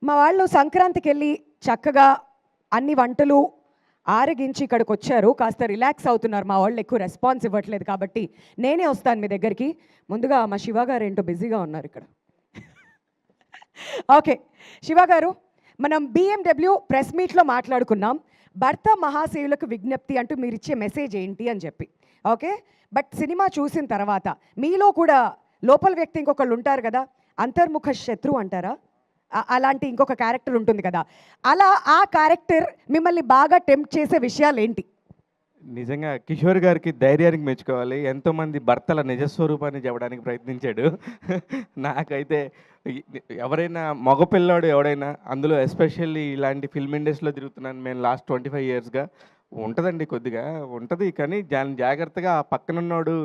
మా వాళ్ళు సంక్రాంతికి వెళ్ళి చక్కగా అన్ని వంటలు ఆరగించి ఇక్కడికి వచ్చారు. కాస్త రిలాక్స్ అవుతున్నారు. మా వాళ్ళు ఎక్కువ రెస్పాన్స్ ఇవ్వట్లేదు కాబట్టి నేనే వస్తాను మీ దగ్గరికి. ముందుగా మా శివ గారు ఏంటో బిజీగా ఉన్నారు ఇక్కడ. ఓకే శివ గారు, మనం BMW ప్రెస్ మీట్లో మాట్లాడుకున్నాం. భర్త మహాశయులకు విజ్ఞప్తి అంటూ మీరు ఇచ్చే మెసేజ్ ఏంటి అని చెప్పి. ఓకే, బట్ సినిమా చూసిన తర్వాత మీలో కూడా లోపల వ్యక్తి ఇంకొకళ్ళు ఉంటారు కదా, అంతర్ముఖ శత్రువు అంటారా, అలాంటి ఇంకొక క్యారెక్టర్ ఉంటుంది కదా, అలా ఆ క్యారెక్టర్ మిమ్మల్ని బాగా టెంప్ట్ చేసే విషయాలు ఏంటి? నిజంగా కిషోర్ గారికి ధైర్యానికి మెచ్చుకోవాలి. ఎంతోమంది భర్తల నిజస్వరూపాన్ని చెప్పడానికి ప్రయత్నించాడు. నాకైతే ఎవరైనా మగపిల్లాడు ఎవడైనా, అందులో ఎస్పెషల్లీ ఇలాంటి ఫిల్మ్ ఇండస్ట్రీలో తిరుగుతున్నాను మేము లాస్ట్ 25 ఇయర్స్గా, ఉంటుందండి కొద్దిగా ఉంటుంది. కానీ జాగ్రత్తగా ఆ పక్కనున్నోడు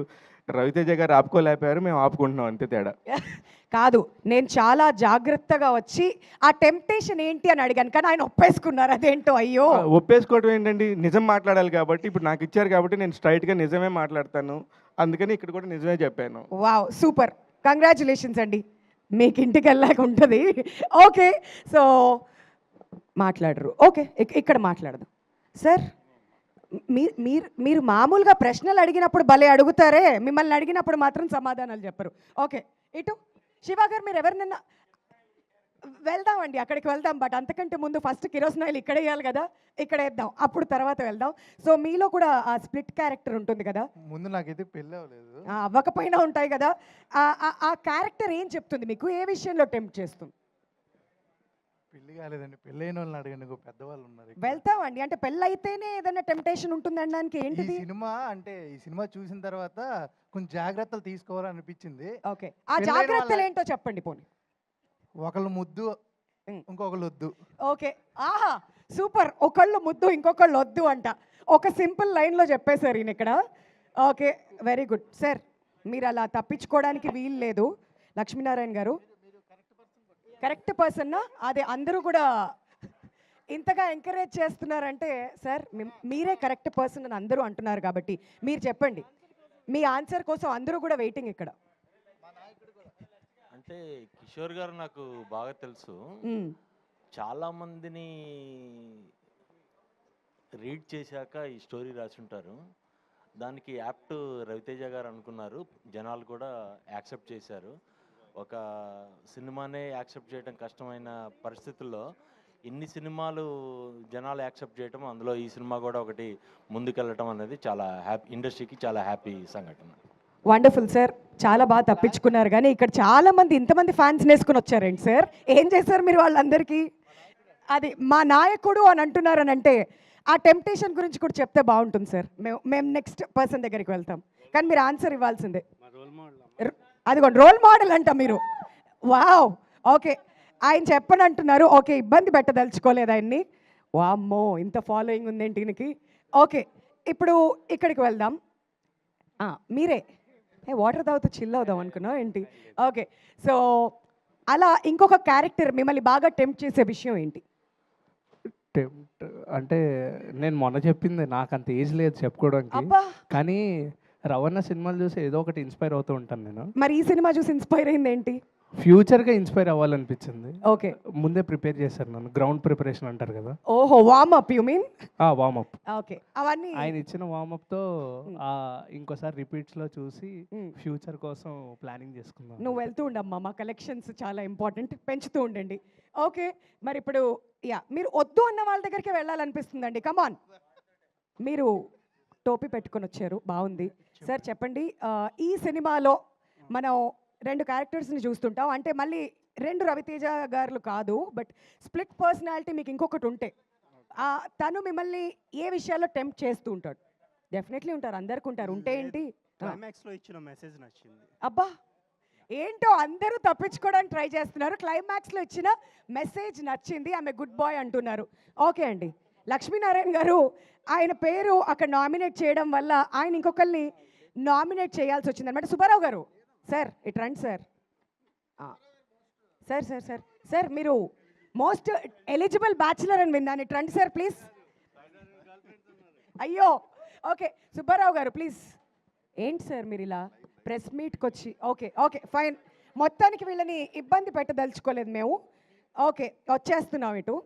రవితేజ గారు ఆపుకోలేకపోయారు, మేము ఆపుకుంటున్నాం, అంతే తేడా. కాదు, నేను చాలా జాగ్రత్తగా వచ్చి ఆ టెంప్టేషన్ ఏంటి అని అడిగాను, కానీ ఆయన ఒప్పేసుకున్నారు. అదేంటో అయ్యో. ఒప్పేసుకోవడం ఏంటండి, నిజం మాట్లాడాలి కాబట్టి. ఇప్పుడు నాకు ఇచ్చారు కాబట్టి నేను స్ట్రైట్గా నిజమే మాట్లాడతాను, అందుకని ఇక్కడ కూడా నిజమే చెప్పాను. వావ్, సూపర్, కంగ్రాచులేషన్స్ అండి. మీకు ఇంటికి వెళ్ళాక ఉంటుంది. ఓకే, సో మాట్లాడరు. ఓకే, ఇక్కడ మాట్లాడదాం. సార్, మీరు మామూలుగా ప్రశ్నలు అడిగినప్పుడు భలే అడుగుతారే, మిమ్మల్ని అడిగినప్పుడు మాత్రం సమాధానాలు చెప్పరు. ఓకే, ఇటు శివ గారు, మీరు ఎవరినన్నా వెళ్దామండి, అక్కడికి వెళ్దాం. బట్ అంతకంటే ముందు ఫస్ట్ కిరోసిన్ ఆయిల్ ఇక్కడ వేయాలి కదా, ఇక్కడ వేద్దాం, అప్పుడు తర్వాత వెళ్దాం. సో మీలో కూడా ఆ స్ప్లిట్ క్యారెక్టర్ ఉంటుంది కదా. ముందు నాకైతే పెళ్ళి అవ్వలేదు, అవ్వకపోయినా ఉంటాయి కదా. ఆ క్యారెక్టర్ ఏం చెప్తుంది మీకు, ఏ విషయంలో టెంప్ట్ చేస్తుంది? పెళ్లి కాలేదండి, పెళ్ళైన వాళ్ళని అడగండి, పెద్దవాళ్ళు ఉన్నారు. వెళ్తామండి, అంటే పెళ్ళి అయితేనే ఏదైనా టెంప్టేషన్ ఉంటుంది అనడానికి ఏంటిది? ఈ సినిమా చూసిన తర్వాత కొంచెం జాగ్రత్తలు తీసుకోవాలనిపించింది. ఓకే, ఆ జాగ్రత్తలు ఏంటో చెప్పండి పోనీ. ఒకళ్ళు ముద్దు, ఇంకొకళ్ళు వద్దు. ఓకే, ఆహా సూపర్, ఒకళ్ళు ముద్దు ఇంకొకళ్ళు వద్దు అంట. ఒక సింపుల్ లైన్లో చెప్పేశారు ఈయన ఇక్కడ. ఓకే, వెరీ గుడ్ సార్, మీరు అలా తప్పించుకోవడానికి వీలు లేదు. లక్ష్మీనారాయణ గారు, కరెక్ట్ పర్సన్నా? అదే అందరూ కూడా ఇంతగా ఎంకరేజ్ చేస్తున్నారంటే సార్ మీరే కరెక్ట్ పర్సన్ అని అందరూ అంటున్నారు కాబట్టి మీరు చెప్పండి. మీ ఆన్సర్ కోసం అందరూ కూడా వెయిటింగ్ ఇక్కడ. అంటే కిషోర్ గారు నాకు బాగా తెలుసు, చాలా మందిని రీడ్ చేశాక ఈ స్టోరీ రాసి ఉంటారు. దానికి యాప్ట్ రవితేజ గారు అనుకున్నారు, జనాలు కూడా యాక్సెప్ట్ చేశారు. ఒక సినిమానే యాక్సెప్ట్ చేయడం కష్టమైన పరిస్థితుల్లో ఇన్ని సినిమాలు జనాలు యాక్సెప్ట్ చేయడం, అందులో ఈ సినిమా కూడా ఒకటి ముందుకెళ్ళటం అనేది చాలా హ్యాపీ, ఇండస్ట్రీకి చాలా హ్యాపీ సంఘటన. వండర్ఫుల్ సార్, చాలా బాగా తప్పించుకున్నారు. కానీ ఇక్కడ చాలా మంది, ఇంతమంది ఫ్యాన్స్ వేసుకుని వచ్చారేంటి సార్, ఏం చేశారు మీరు వాళ్ళందరికీ? అది మా నాయకుడు అని అంటున్నారు అని అంటే ఆ టెంప్టేషన్ గురించి కూడా చెప్తే బాగుంటుంది సార్. మేము నెక్స్ట్ పర్సన్ దగ్గరికి వెళ్తాం, కానీ మీరు ఆన్సర్ ఇవ్వాల్సిందే. అదిగోండి, రోల్ మోడల్ అంట మీరు. వావ్, ఓకే, ఆయన చెప్పని అంటున్నారు. ఓకే, ఇబ్బంది పెట్టదలుచుకోలేదు ఆయన్ని. వామ్మో, ఇంత ఫాలోయింగ్ ఉందేంటి ఈయనకి. ఓకే, ఇప్పుడు ఇక్కడికి వెళ్దాం. మీరే వాటర్ తాగుతూ చిల్ అవుదాం అనుకున్నావు ఏంటి? ఓకే, సో అలా ఇంకొక క్యారెక్టర్ మిమ్మల్ని బాగా టెంప్ట్ చేసే విషయం ఏంటి? టెంప్ట్ అంటే నేను మొన్న చెప్పింది, నాకు అంత ఏజ్ లేదు చెప్పుకోవడానికి, కానీ రవణ సినిమాలు చూసి ఏదో ఒకటి ఇన్స్పైర్ అవుతూ ఉంటాను నేను. మరి ఈ సినిమా చూసి ఇన్స్పైర్ అయింది ఏంటి? ఫ్యూచర్గా ఇన్స్పైర్ అవ్వాలనిపించింది. ఓకే, ముందే ప్రిపేర్ చేశారు నన్ను, గ్రౌండ్ ప్రిపరేషన్ అంటారు కదా. ఓహో, warm up you mean? Warm up. Okay, అవన్నీ ఆయన ఇచ్చిన వార్మప్తో ఇంకోసారి రిపీట్స్లో చూసి ఫ్యూచర్ కోసం ప్లానింగ్ చేసుకున్నాను. నువ్వు వెళ్తూ ఉండమ్మా, మా కలెక్షన్స్ చాలా ఇంపార్టెంట్, పెంచుతూ ఉండండి. ఓకే, మరి ఇప్పుడు మీరు వద్దు అన్న వాళ్ళ దగ్గరికి వెళ్ళాలనిపిస్తుందండి. కమాన్, మీరు టోపీ పెట్టుకొని వచ్చారు, బాగుంది సార్. చెప్పండి, ఈ సినిమాలో మనం 2 క్యారెక్టర్స్ని చూస్తుంటాం, అంటే మళ్ళీ 2 రవితేజ గారు కాదు, బట్ స్ప్లిట్ పర్సనాలిటీ మీకు ఇంకొకటి ఉంటే తను మిమ్మల్ని ఏ విషయాల్లో టెంప్ట్ చేస్తూ ఉంటాడు? డెఫినెట్లీ ఉంటారు, అందరికి ఉంటారు. ఉంటే ఏంటి? క్లైమాక్స్లో ఇచ్చిన మెసేజ్ నచ్చింది. అబ్బా, ఏంటో అందరూ తప్పించుకోవడానికి ట్రై చేస్తున్నారు. క్లైమాక్స్లో ఇచ్చిన మెసేజ్ నచ్చింది, ఆమె గుడ్ బాయ్ అంటున్నారు. ఓకే అండి, లక్ష్మీనారాయణ గారు, ఆయన పేరు అక్కడ నామినేట్ చేయడం వల్ల ఆయన ఇంకొకరిని నామినేట్ చేయాల్సి వచ్చింది అనమాట. సుబ్బారావు గారు, సార్ ఇటు రండి sir. Sir sir sir sir, మీరు మోస్ట్ ఎలిజిబుల్ బ్యాచులర్ అని విన్నాను, ఇటు రండి సార్ ప్లీజ్. అయ్యో, ఓకే సుబ్బారావు గారు ప్లీజ్. ఏంటి సార్ మీరు ఇలా ప్రెస్ మీట్కి వచ్చి? ఓకే ఓకే ఫైన్, మొత్తానికి వీళ్ళని ఇబ్బంది పెట్టదలుచుకోలేదు మేము. ఓకే, వచ్చేస్తున్నాం ఇటు.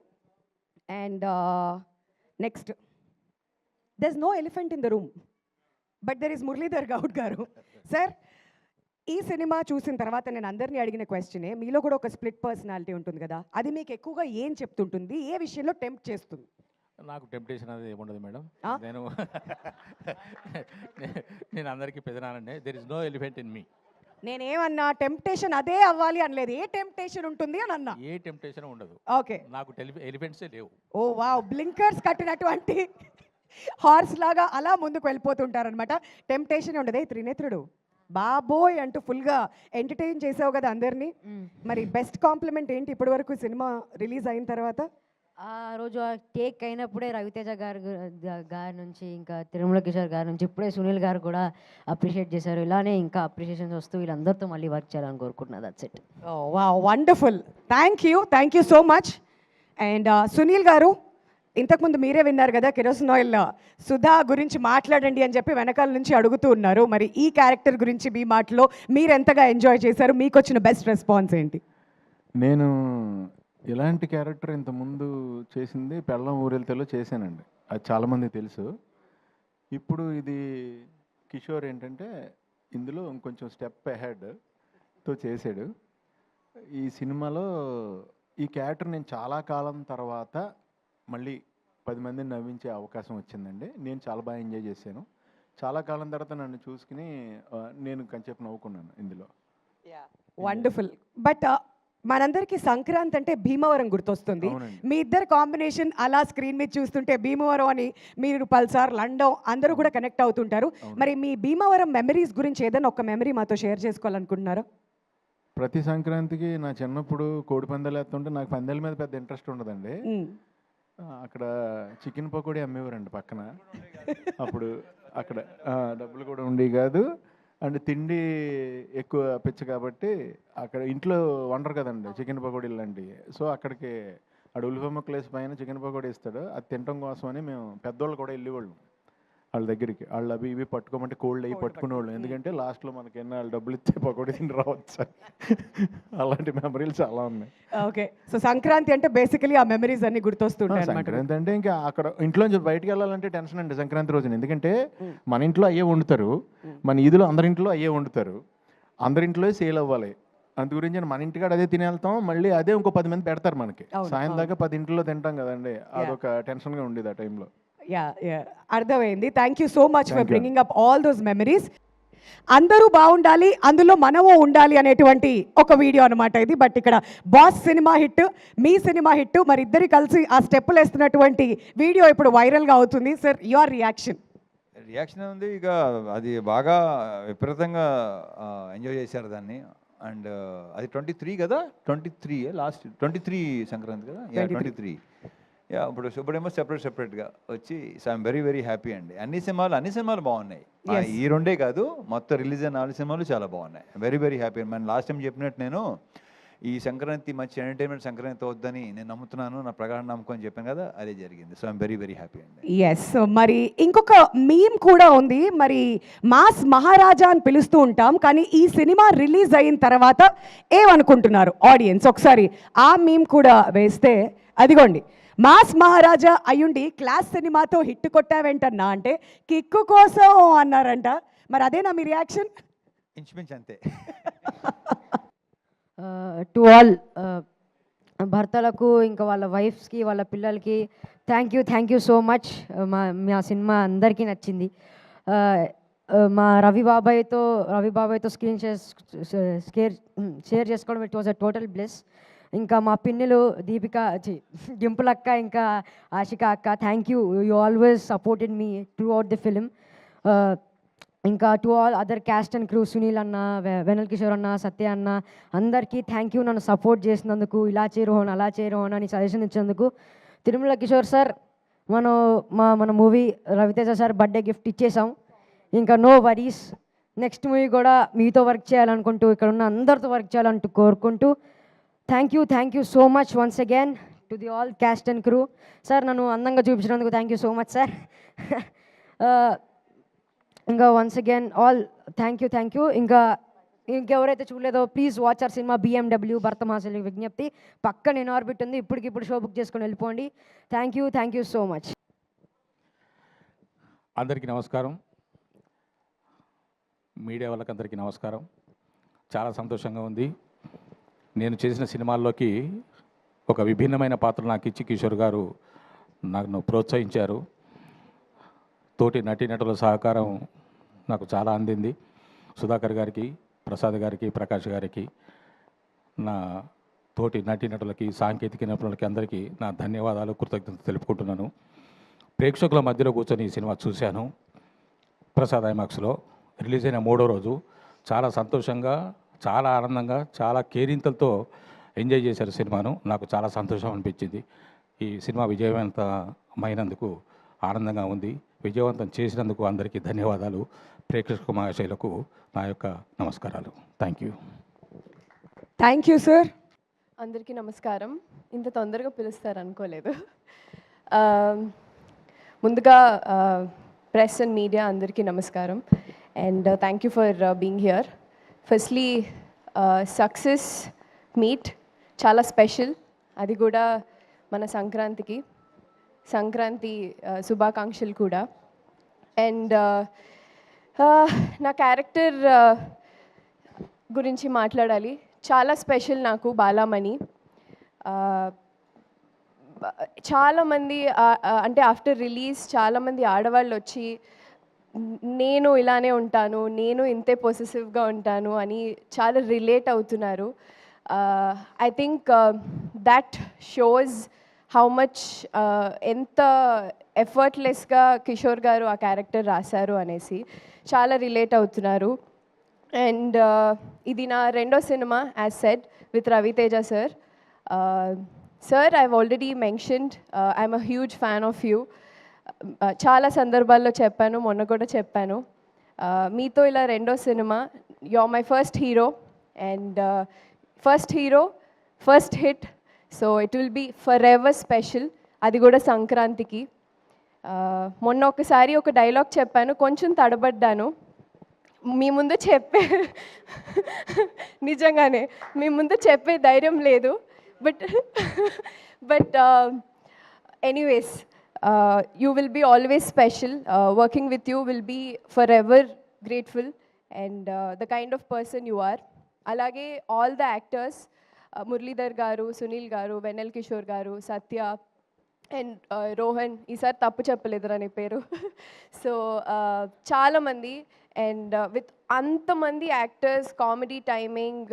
And next, there is no elephant in the room, but there is Muralidhar Goud garu. Sir, ఈ సినిమా చూసిన తర్వాత నేను అందరినీ అడిగిన క్వశ్చనే, మీలో కూడా ఒక స్ప్లిట్ పర్సనాలిటీ ఉంటుంది కదా, అది మీకు ఎక్కువగా ఏం చెప్తుంటుంది, ఏ విషయంలో టెంప్ట్ చేస్తుంది? నాకు టెంప్టేషన్ అనేది ఏముండదు మేడం. ఆ? నేను నేను అందరికీ పెదనానండి. There is no elephant in me. నేనేమన్నా టెంప్టేషన్ అదే అవ్వాలి అనలేదు, ఏ టెంప్టేషన్ ఉంటుంది అని అన్నా. ఏ టెంప్టేషన్ ఉండదు. ఓకే. నాకు ఎలిఫెంట్సే లేవు. ఓ వావ్, బ్లింకర్స్ కట్టినటువంటి హార్స్ లాగా అలా ముందుకు వెళ్ళిపోతుంటారనమాట. టెంప్టేషన్ ఉండదు. ఏ త్రినేత్రుడు బాబోయ్ అంటూ ఫుల్గా ఎంటర్టైన్ చేసావు కదా అందరినీ. మరి బెస్ట్ కాంప్లిమెంట్ ఏంటి ఇప్పటి వరకు సినిమా రిలీజ్ అయిన తర్వాత? ఆ రోజు ఆ టేక్ అయినప్పుడే రవితేజ గారి నుంచి, ఇంకా తిరుమల కిషోర్ గారి నుంచి, ఇప్పుడే సునీల్ గారు కూడా అప్రిషియేట్ చేశారు. ఇలానే ఇంకా అప్రిషియేషన్స్ వస్తూ వీళ్ళందరితో మళ్ళీ వర్క్ చేయాలని కోరుకుంటున్నాను. That's it. Oh wow, wonderful. Thank you so much. And Sunil garu, ఇంతకుముందు మీరే విన్నారు కదా, కిరోసిన్ ఆయిల్ సుధా గురించి మాట్లాడండి అని చెప్పి వెనకాల నుంచి అడుగుతూ ఉన్నారు. మరి ఈ క్యారెక్టర్ గురించి మీ మాటలో మీరు ఎంతగా ఎంజాయ్ చేశారు, మీకు వచ్చిన బెస్ట్ రెస్పాన్స్ ఏంటి? నేను ఇలాంటి క్యారెక్టర్ ఇంతకుముందు చేసింది పెళ్ళం ఊరెళ్తేలో చేశానండి, అది చాలామందికి తెలుసు. ఇప్పుడు ఇది కిషోర్ ఏంటంటే ఇందులో ఇంకొంచెం స్టెప్ అహెడ్తో చేశాడు. ఈ సినిమాలో ఈ క్యారెక్టర్ నేను చాలా కాలం తర్వాత మళ్ళీ 10 మందిని నవ్వించే అవకాశం వచ్చిందండి. నేను చాలా బాగా ఎంజాయ్ చేశాను. చాలా కాలం తర్వాత నన్ను చూసుకుని నేను కొంచెం నవ్వుకున్నాను ఇందులో. వండర్ఫుల్. బట్ మనందరికీ సంక్రాంతి అంటే భీమవరం గుర్తొస్తుంది. అవునండి. మీ ఇద్దరు కాంబినేషన్ అలా స్క్రీన్ మీద చూస్తుంటే భీమవరం అని మీరు పల్సార్ లండన్ అందరూ కూడా కనెక్ట్ అవుతుంటారు. మరి మీ భీమవరం మెమరీస్ గురించి ఏదైనా ఒక మెమరీ మాతో షేర్ చేసుకోవాలనుకుంటున్నారా? ప్రతి సంక్రాంతికి నా చిన్నప్పుడు కోడి పందాలు వేస్తుంటే నాకు పందాల మీద పెద్ద ఇంట్రెస్ట్ ఉండదండి. అక్కడ చికెన్ పకోడీ అమ్మేవారండి పక్కన. అప్పుడు అక్కడ డబ్బులు కూడా ఉండేవి కాదు, అండ్ తిండి ఎక్కువ పిచ్చ కాబట్టి అక్కడ ఇంట్లో వండరు కదండి చికెన్ పకోడీలు లాంటివి. సో అక్కడికి అక్కడ ఉల్లిపమ్మ ప్లేస్ పైన చికెన్ పకోడీ ఇస్తాడు, అది తినడం కోసం అని మేము పెద్దోళ్ళు కూడా వెళ్ళేవాళ్ళం వాళ్ళ దగ్గరికి. వాళ్ళు అవి ఇవి పట్టుకోమంటే కోల్డ్ అవి పట్టుకునేవాళ్ళం, ఎందుకంటే లాస్ట్లో మనకి ఎన్న వాళ్ళు డబ్బులు ఇచ్చే పకోడీ తిని రావచ్చు. అలాంటి మెమరీలు చాలా ఉన్నాయి. ఓకే, సో సంక్రాంతి అంటే బేసికలీ ఆ మెమరీస్ అన్ని గుర్తొస్తుంటాయి అన్నమాట. సంక్రాంతి అంటే ఇంకా అక్కడ ఇంట్లో నుంచి బయటికి వెళ్ళాలంటే టెన్షన్ అండి సంక్రాంతి రోజున, ఎందుకంటే మన ఇంట్లో అయ్యే వండుతారు, మన ఈదులో అందరింట్లో అయ్యే వండుతారు, అందరింట్లో సేల్ అవ్వాలి. అందు గురించి మన ఇంటికాడ అదే తిని వెళ్తాం, మళ్ళీ అదే ఇంకో 10 మంది పెడతారు మనకి. సాయం దాకా 10 ఇంట్లో తింటాం కదండి, అదొక టెన్షన్గా ఉండేది ఆ టైంలో. అర్థమైంది. Thank you so much for bringing up all those memories. అందరూ బాగుండాలి, అందులో మనము ఉండాలి అనేటువంటి ఒక వీడియో అనమాట ఇది. బట్ ఇక్కడ బాస్ సినిమా హిట్, మీ సినిమా హిట్, మరి ఇద్దరు కలిసి ఆ స్టెప్పులు వేస్తున్నటువంటి వీడియో ఇప్పుడు వైరల్గా అవుతుంది. సార్, యువర్ రియాక్షన్ ఉంది. ఇక అది బాగా విపరీతంగా ఎంజాయ్ చేశారు దాన్ని. అండ్ అది 23 కదా, 23 లాస్ట్ 23 సంక్రాంతి కదా, 23. ఇప్పుడేమో సెపరేట్గా వచ్చి సో ఐఎమ్ వెరీ హ్యాపీ అండి. అన్ని సినిమాలు బాగున్నాయి. ఈ రెండే కాదు, మొత్తం రిలీజ్ అయిన 4 సినిమాలు చాలా బాగున్నాయి. Very happy. మన లాస్ట్ టైం చెప్పినట్టు నేను ఈ సంక్రాంతి మంచి ఎంటర్టైన్మెంట్ సంక్రాంతి అవుద్దని నేను నమ్ముతున్నాను, నా ప్రగాఢ నమ్మకం అని చెప్పాను కదా, అదే జరిగింది. సో ఐఎమ్ వెరీ హ్యాపీ అండి. ఎస్, మరి ఇంకొక మీమ్ కూడా ఉంది. మరి మాస్ మహారాజా అని పిలుస్తూ ఉంటాం, కానీ ఈ సినిమా రిలీజ్ అయిన తర్వాత ఏమనుకుంటున్నారు ఆడియన్స్? ఒకసారి ఆ మీమ్ కూడా వేస్తే, అదిగోండి, మాస్ మహారాజా అయ్యుండి క్లాస్ సినిమాతో హిట్ కొట్టావేంటన్నా అంటే కిక్కు కోసం అన్నారంట. మరి అదేనా మీ రియాక్షన్? ఇంచుమించు అంతే. టు ఆల్ భర్తలకు, ఇంకా వాళ్ళ వైఫ్స్కి, వాళ్ళ పిల్లలకి థ్యాంక్ యూ సో మచ్. మా సినిమా అందరికీ నచ్చింది. మా రవి బాబాయ్తో స్క్రీన్ షేర్ చేసుకోవడం it was a total bless. ఇంకా మా పిన్నులు దీపిక, డింపుల్ అక్క, ఇంకా ఆశిక అక్క, thank you. You always supported me throughout the film. ఇంకా to all other cast and crew, Sunil అన్న, వెనల్ కిషోర్ అన్న, సత్య అన్న, అందరికీ థ్యాంక్ యూ. నన్ను సపోర్ట్ చేసినందుకు, ఇలా చేయరోహన్ అలా చేయరోహన్ అని సజెషన్ ఇచ్చినందుకు. తిరుమల కిషోర్ సార్, మన movie Ravi Teja sir birthday gift ఇచ్చేసాం. ఇంకా నో వరీస్, నెక్స్ట్ మూవీ కూడా మీతో వర్క్ చేయాలనుకుంటూ, ఇక్కడ ఉన్న అందరితో వర్క్ చేయాలంటూ కోరుకుంటూ, thank you so much once again to the all cast and crew. Sir, నన్ను అందంగా చూపించినందుకు thank you so much sir. ఇంకా once again all thank you. ఇంకా ఇంకెవరైతే చూడలేదో ప్లీజ్ వాచ్ అవర్ సినిమా BMW భరతమాసలి విజ్ఞప్తి. పక్కన ఇన్ ఆర్బిట్ ఉంది, ఇప్పటికిప్పుడు షో బుక్ చేసుకొని వెళ్ళిపోండి. Thank you so much. అందరికీ నమస్కారం. మీడియా వాళ్ళకందరికీ నమస్కారం. చాలా సంతోషంగా ఉంది. నేను చేసిన సినిమాల్లోకి ఒక విభిన్నమైన పాత్ర నాకు ఇచ్చి కిషోర్ గారు నన్ను ప్రోత్సహించారు. తోటి నటీనటుల సహకారం నాకు చాలా అందింది. సుధాకర్ గారికి, ప్రసాద్ గారికి, ప్రకాష్ గారికి, నా తోటి నటీనటులకి, సాంకేతిక నిపుణులకి అందరికీ నా ధన్యవాదాలు, కృతజ్ఞతలు తెలుపుకుంటున్నాను. ప్రేక్షకుల మధ్యలో కూర్చొని ఈ సినిమా చూశాను. ప్రసాద్ ఐమాక్స్లో రిలీజ్ అయిన 3వ రోజు చాలా సంతోషంగా, చాలా ఆనందంగా, చాలా కేరింతలతో ఎంజాయ్ చేశారు సినిమాను. నాకు చాలా సంతోషం అనిపించింది. ఈ సినిమా విజయవంతమైనందుకు ఆనందంగా ఉంది. విజయవంతం చేసినందుకు అందరికీ ధన్యవాదాలు. ప్రేక్షక మహాశైలకు నా యొక్క నమస్కారాలు. Thank you sir. అందరికీ నమస్కారం. ఇంత తొందరగా పిలుస్తారు అనుకోలేదు. ముందుగా ప్రెస్ అండ్ మీడియా అందరికీ నమస్కారం and thank you for being here. Firstly success meet చాలా స్పెషల్, అది కూడా మన సంక్రాంతి శుభాకాంక్షలు కూడా. అండ్ నా క్యారెక్టర్ గురించి మాట్లాడాలి. చాలా స్పెషల్ నాకు బాలామణి. చాలామంది అంటే ఆఫ్టర్ రిలీజ్ చాలామంది ఆడవాళ్ళు వచ్చి నేను ఇలానే ఉంటాను, నేను ఇంతే పొసెసివ్గా ఉంటాను అని చాలా రిలేట్ అవుతున్నారు. I think that shows how much ఎంత ఎఫర్ట్లెస్గా కిషోర్ గారు ఆ క్యారెక్టర్ రాశారు అనేసి చాలా రిలేట్ అవుతున్నారు. అండ్ ఇది నా 2వ సినిమా as said with Ravi Teja sir. Sir, I've already mentioned I'm a huge fan of you. చాలా సందర్భాల్లో చెప్పాను, మొన్న కూడా చెప్పాను. మీతో ఇలా 2వ సినిమా, you are my first hero and first hit. So it will be forever special, అది కూడా సంక్రాంతికి. మొన్న ఒకసారి ఒక డైలాగ్ చెప్పాను, కొంచెం తడబడ్డాను. మీ ముందు నిజంగానే మీ ముందు చెప్పే ధైర్యం లేదు. But anyways, you will be always special. Working with you will be forever grateful and the kind of person you are. Alage all the actors, Muralidhar garu, Sunil garu, Venel Kishore garu, Satya and Rohan, ఈసారి తప్పు చెప్పలేదురా నీ పేరు. So చాలా మంది and with అంతమంది actors, comedy timing,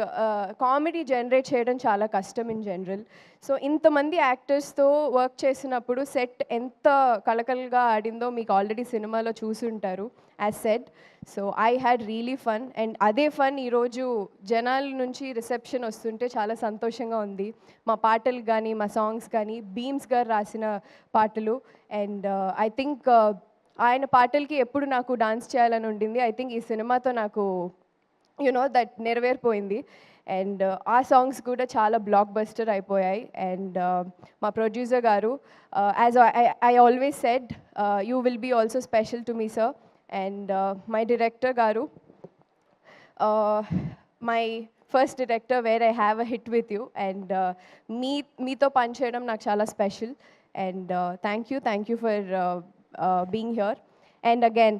comedy generate చేయడం చాలా కష్టం ఇన్ జనరల్. సో ఇంతమంది యాక్టర్స్తో వర్క్ చేసినప్పుడు సెట్ ఎంత కలకలగా ఆడిందో మీకు ఆల్రెడీ సినిమాలో చూసుంటారు as said. So I had really fun and అదే ఫన్ ఈరోజు జనాల నుంచి రిసెప్షన్ వస్తుంటే చాలా సంతోషంగా ఉంది. మా పాటలు కానీ, మా సాంగ్స్ కానీ, బీమ్స్ గారు రాసిన పాటలు అండ్ ఐ థింక్ ఆయన పాటలకి ఎప్పుడు నాకు డాన్స్ చేయాలని ఉండింది. ఐ థింక్ ఈ సినిమాతో నాకు దట్ నెరవేరిపోయింది అండ్ ఆ సాంగ్స్ కూడా చాలా బ్లాక్ బస్టర్ అయిపోయాయి. అండ్ మా ప్రొడ్యూసర్ గారు, as I always said, you will be also special to me sir. And my director గారు, my first director where I have a hit with you and మీతో పనిచేయడం నాకు చాలా special and thank you for being here. And again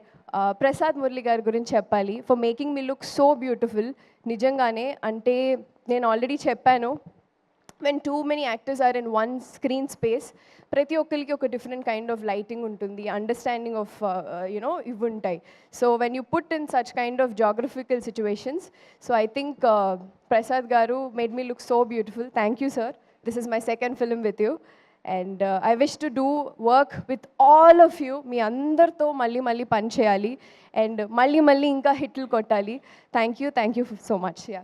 Prasad Murali గారి గురించి చెప్పాలి, for making me look so beautiful. నిజంగానే అంటే నేను ఆల్రెడీ చెప్పాను, when too many actors are in one screen space, ప్రతి ఒక్కరికి ఒక డిఫరెంట్ కైండ్ ఆఫ్ లైటింగ్ ఉంటుంది, అండర్స్టాండింగ్ ఆఫ్ ఇవి ఉంటాయి. So when you put in such kind of geographical situations, so I think Prasad గారు made me look so beautiful. Thank you sir. This is my second film with you and I wish to do work with all of you. మీ అందరితో మళ్ళీ పని చేయాలి and మళ్ళీ ఇంకా హిట్లు కొట్టాలి. Thank you so much. Yeah,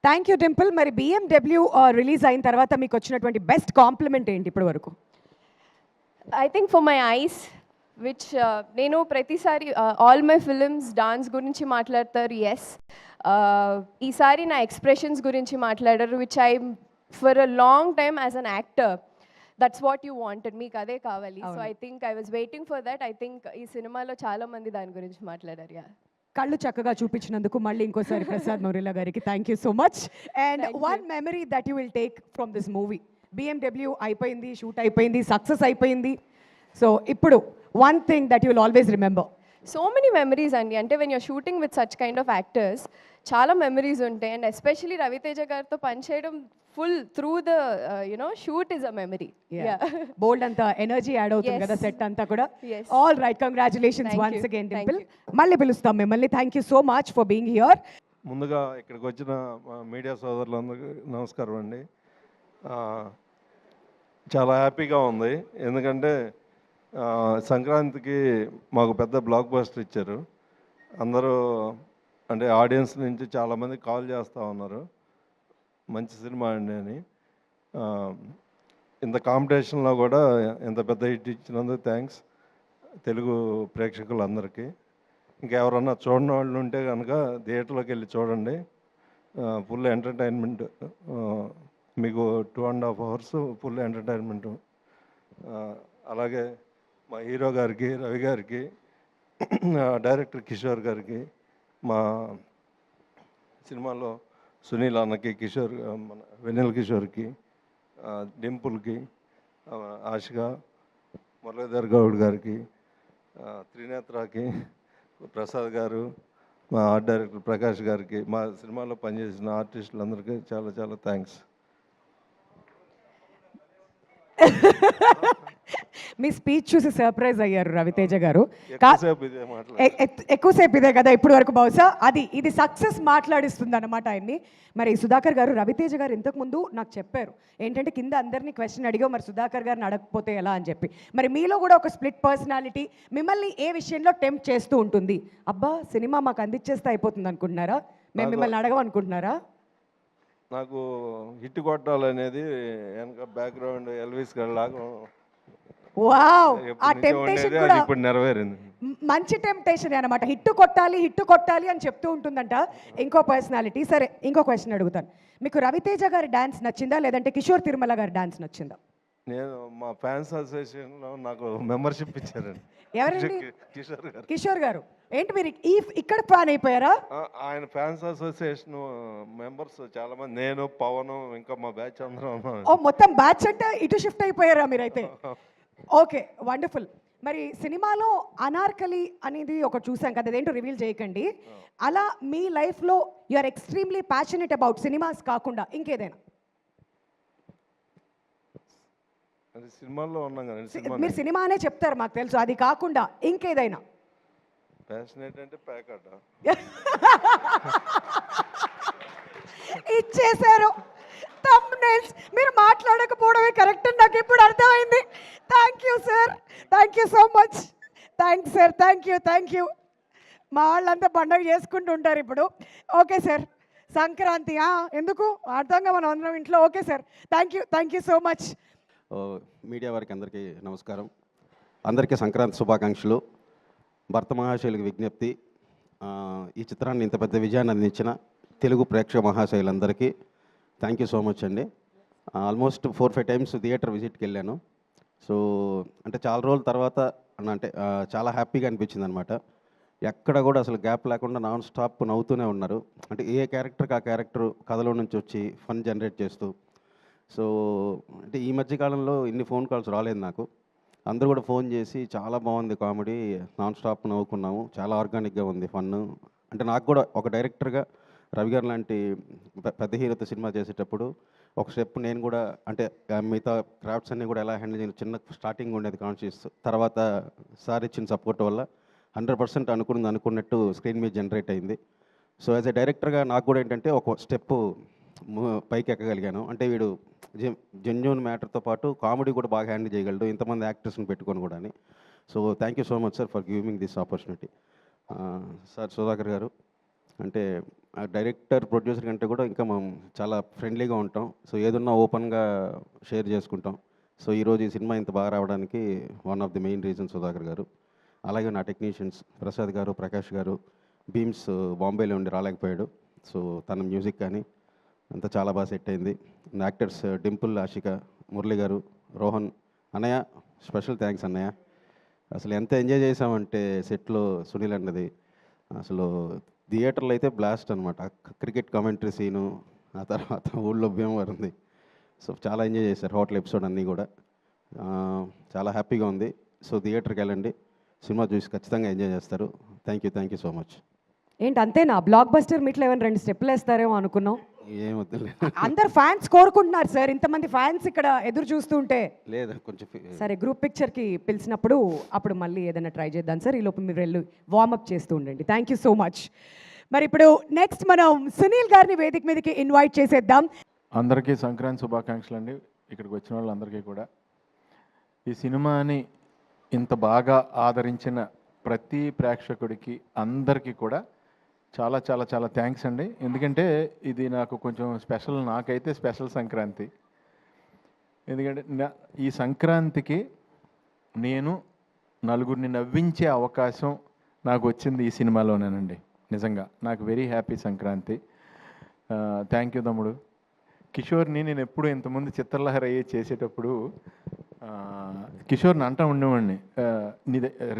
thank you Dimple. మరి BMW రిలీజ్ అయిన తర్వాత మీకు వచ్చినటువంటి బెస్ట్ కాంప్లిమెంట్ ఏంటి ఇప్పటి వరకు? I think for my eyes, which నేను ప్రతిసారి ఆల్ మై ఫిలిమ్స్ డాన్స్ గురించి మాట్లాడతారు, ఎస్. ఈసారి నా ఎక్స్ప్రెషన్స్ గురించి మాట్లాడారు, which I for a long time as an actor that's what you wanted, మీకు అదే కావాలి. So I think I was waiting for that. I think ఈ సినిమాలో చాలా మంది దాని గురించి మాట్లాడారు. యా, కళ్ళు చక్కగా చూపించినందుకు మళ్ళీ ఇంకోసారి ప్రసాద్ మౌరిలా గారికి thank you so much. And one memory that you will take from this movie. BMW అయిపోయింది, షూట్ అయిపోయింది, సక్సెస్ అయిపోయింది. సో ఇప్పుడు one thing that you will always remember. So many memories అండి. అంటే when your shooting with such kind of actors చాలా memories ఉంటాయి. And especially Ravi Teja గారితో పనిచేయడం full through the shoot is a memory. బోల్డ్ అంత ఎనర్జీ యాడ్ అవుతుంది కదా సెట్ అంతా కూడా. Yes. All right, congratulations Thank once you. Again Thank Dimple. you. మళ్ళీ పిలుస్తాం మిమ్మల్ని. Thank you so much for being here. ముందుగా ఇక్కడికి వచ్చిన మీడియా సోదరులందరికీ నమస్కారం అండి. చాలా హ్యాపీగా ఉంది, ఎందుకంటే సంక్రాంతికి మాకు పెద్ద బ్లాక్ బస్టర్ ఇచ్చారు. అందరూ అంటే ఆడియన్స్ నుంచి చాలామంది కాల్ చేస్తూ ఉన్నారు మంచి సినిమా అండి అని. ఇంత కాంపిటీషన్లో కూడా ఇంత పెద్ద హిట్ ఇచ్చినందుకు థ్యాంక్స్ తెలుగు ప్రేక్షకులందరికీ. ఇంకెవరన్నా చూడని వాళ్ళు ఉంటే కనుక థియేటర్లోకి వెళ్ళి చూడండి. ఫుల్ ఎంటర్టైన్మెంట్, మీకు 2.5 hours ఫుల్ ఎంటర్టైన్మెంట్. అలాగే మా హీరో గారికి, రవి గారికి, డైరెక్టర్ కిషోర్ గారికి, మా సినిమాలో సునీల్ అన్నకి, కిషోర్ మన వెన్నెల కిషోర్కి, డింపుల్కి, ఆశిక, మురళీధర్ గౌడ్ గారికి, త్రినేత్రకి, ప్రసాద్ గారు, మా ఆర్ట్ డైరెక్టర్ ప్రకాష్ గారికి, మా సినిమాలో పనిచేసిన ఆర్టిస్టులందరికీ చాలా చాలా థ్యాంక్స్. మీ స్పీచ్ చూసి సర్ప్రైజ్ అయ్యారు రవితేజ గారు. ఎక్కువసేపు ఎక్కువసేపు ఇదే కదా ఇప్పుడు వరకు, బహుశా ఇది సక్సెస్ మాట్లాడిస్తుంది అనమాట ఆయన్ని. మరి సుధాకర్ గారు, రవితేజ గారు ఇంతకుముందు నాకు చెప్పారు ఏంటంటే కింద అందరినీ క్వశ్చన్ అడిగావు, మరి సుధాకర్ గారిని అడగకపోతే ఎలా అని చెప్పి. మరి మీలో కూడా ఒక స్ప్లిట్ పర్సనాలిటీ మిమ్మల్ని ఏ విషయంలో టెంప్ట్ చేస్తూ ఉంటుంది? అబ్బా సినిమా మాకు అందించేస్తే అయిపోతుంది అనుకుంటున్నారా? మేము మిమ్మల్ని అడగమనుకుంటున్నారా? నాకు హిట్ కొట్టాలనేది వెనక బ్యాక్గ్రౌండ్ ఎల్విస్ గారి లాగా వావ్, ఆ టెంప్టేషన్ కూడా ఇప్పుడు నెరవేరింది. మంచి టెంప్టేషన్ అనమాట. హిట్ కొట్టాలి అని చెప్తూ ఉంటుందంట ఇంకో పర్సనాలిటీ. సరే, ఇంకో క్వశ్చన్ అడుగుతాను. మీకు రవితేజ గారి డాన్స్ నచ్చిందా, లేదంటే కిషోర్ తిరుమల గారి డాన్స్ నచ్చిందా? నేను మా ఫ్యాన్స్ అసోసియేషన్లో నాకు మెంబర్షిప్ ఇచ్చారండి. ఎవరండి? కిషోర్ గారు. కిషోర్ గారు ఏంటి మీరు ఇక్కడ ఫ్యాన్ అయిపోయారా? ఆయన ఫ్యాన్స్ అసోసియేషన్ మెంబర్స్ చాలా మంది, నేను, పవన్, ఇంకా మా బ్యాచ్ అందరం ఉన్నాం. ఓ మొత్తం బ్యాచ్ అంటే ఇటు షిఫ్ట్ అయిపోయారా మీరైతే? Okay, wonderful. మరి సినిమాలో అనార్కలి అనేది ఒకటి చూసాం కదా, అదేంటో రివీల్ చేయకండి. అలా మీ లైఫ్లో you are extremely passionate about cinemas కాకుండా ఇంకేదైనా? సినిమాల్లో ఉన్నాం కదా, మీరు సినిమానే చెప్తారు మాకు తెలుసు, అది కాకుండా ఇంకేదైనా? ప్యాషనేట్ అంటే ప్యాకట ఇచ్చేశారు. థంబ్నెయిల్స్ మీరు మాట్లాడకపోవడమే కరెక్ట్ అని నాకు ఇప్పుడు అర్థమైంది. Thank you sir, thank you so much. Thanks sir, thank you. మా వాళ్ళంతా పండుగ చేసుకుంటూ ఉంటారు ఇప్పుడు. ఓకే సార్, సంక్రాంతి ఎందుకు అర్థంగా మనం అందరం ఇంట్లో. Okay sir, thank you so much. Media వారికి అందరికీ నమస్కారం. అందరికీ సంక్రాంతి శుభాకాంక్షలు. భర్త మహాశయులకు విజ్ఞప్తి, ఈ చిత్రాన్ని ఇంత పెద్ద విజయాన్ని అందించిన తెలుగు ప్రేక్షక మహాశయులందరికీ థ్యాంక్ యూ సో మచ్ అండి. ఆల్మోస్ట్ 4-5 times థియేటర్ విజిట్కి వెళ్ళాను. సో అంటే చాలా రోజుల తర్వాత అంటే చాలా హ్యాపీగా అనిపించింది అనమాట. ఎక్కడ కూడా అసలు గ్యాప్ లేకుండా నాన్ స్టాప్ నవ్వుతూనే ఉన్నారు. అంటే ఏ క్యారెక్టర్కి ఆ క్యారెక్టర్ కథలో నుంచి వచ్చి ఫన్ జనరేట్ చేస్తూ. సో అంటే ఈ మధ్యకాలంలో ఇన్ని ఫోన్ కాల్స్ రాలేదు నాకు. అందరూ కూడా ఫోన్ చేసి చాలా బాగుంది కామెడీ, నాన్ స్టాప్ నవ్వుకున్నాము, చాలా ఆర్గానిక్గా ఉంది ఫన్. అంటే నాకు కూడా ఒక డైరెక్టర్గా రవి గారు లాంటి పెద్ద హీరోతో సినిమా చేసేటప్పుడు ఒక స్టెప్ నేను కూడా అంటే మిగతా క్రాఫ్ట్స్ అన్నీ కూడా ఎలా హ్యాండిల్ చేయాలి, చిన్న స్టార్టింగ్ ఉండేది కాన్షియస్. తర్వాత సార్ ఇచ్చిన సపోర్ట్ వల్ల 100% అనుకున్నట్టు స్క్రీన్ మీద జనరేట్ అయింది. సో యాజ్ ఎ డైరెక్టర్గా నాకు కూడా ఏంటంటే ఒక స్టెప్ పైకి ఎక్కగలిగాను. అంటే వీడు జెన్యూన్ మ్యాటర్తో పాటు కామెడీ కూడా బాగా హ్యాండిల్ చేయగలడు, ఇంతమంది యాక్టర్స్ని పెట్టుకొని కూడా అని. So thank you so much sir for giving this opportunity. Sir Sudhakar గారు అంటే డైరెక్టర్ ప్రొడ్యూసర్ కంటే కూడా ఇంకా మనం చాలా ఫ్రెండ్లీగా ఉంటాం. సో ఏదున్నా ఓపెన్గా షేర్ చేసుకుంటాం. సో ఈరోజు ఈ సినిమా ఇంత బాగా రావడానికి one of the main reason Sudhakar గారు. అలాగే నా టెక్నీషియన్స్ ప్రసాద్ గారు, ప్రకాష్ గారు. బీమ్స్ బాంబేలో ఉండి రాలేకపోయాడు. సో తన మ్యూజిక్ కానీ అంతా చాలా బాగా సెట్ అయింది. యాక్టర్స్ డింపుల్, ఆశిక, మురళి గారు, రోహన్ అన్నయ్య, స్పెషల్ థ్యాంక్స్ అన్నయ్య. అసలు ఎంత ఎంజాయ్ చేసామంటే సెట్లో సునీల్ అన్నది అసలు థియేటర్లో అయితే బ్లాస్ట్ అనమాట. క్రికెట్ కామెంటరీ సీను, ఆ తర్వాత ఊళ్ళో భీమవరం ఉంది. సో చాలా ఎంజాయ్ చేశారు హోటల్ ఎపిసోడ్ అన్నీ కూడా. చాలా హ్యాపీగా ఉంది. సో థియేటర్కి వెళ్ళండి, సినిమా చూసి ఖచ్చితంగా ఎంజాయ్ చేస్తారు. Thank you so much. ఏంటి అంతేనా? బ్లాక్ బస్టర్ మీట్లో ఏమైనా 2 స్టెప్పులు వేస్తారేమో అనుకున్నాం. ఏమొద్దులే. అందరు ఫ్యాన్స్ కోరుకుంటున్నారు సార్, ఇంతమంది ఫ్యాన్స్ ఇక్కడ ఎదురు చూస్తుంటే. లేదా కొంచెం సరే, గ్రూప్ పిక్చర్కి పిలిచినప్పుడు అప్పుడు మళ్ళీ ఏదైనా ట్రై చేద్దాం సార్. ఈ లోపు మీరు వెళ్ళి వార్మప్ చేస్తూ ఉండండి. Thank you so much. మరి ఇప్పుడు నెక్స్ట్ మనం సునీల్ గారిని వేదిక మీదకి ఇన్వైట్ చేసేద్దాం. అందరికీ సంక్రాంతి శుభాకాంక్షలు అండి. ఇక్కడికి వచ్చిన వాళ్ళందరికీ కూడా. ఈ సినిమాని ఇంత బాగా ఆదరించిన ప్రతి ప్రేక్షకుడికి అందరికీ కూడా చాలా చాలా చాలా థ్యాంక్స్ అండి. ఎందుకంటే ఇది నాకు కొంచెం స్పెషల్, నాకైతే స్పెషల్ సంక్రాంతి. ఎందుకంటే ఈ సంక్రాంతికి నేను నలుగురిని నవ్వించే అవకాశం నాకు వచ్చింది ఈ సినిమాలోనేనండి. నిజంగా నాకు very happy Sankranti. Thank you తమ్ముడు. కిషోర్ని నేను ఎప్పుడు ఇంతకుముందు చిత్రలహరి అయ్యి చేసేటప్పుడు కిషోర్ని అంటూ ఉండేవాడిని,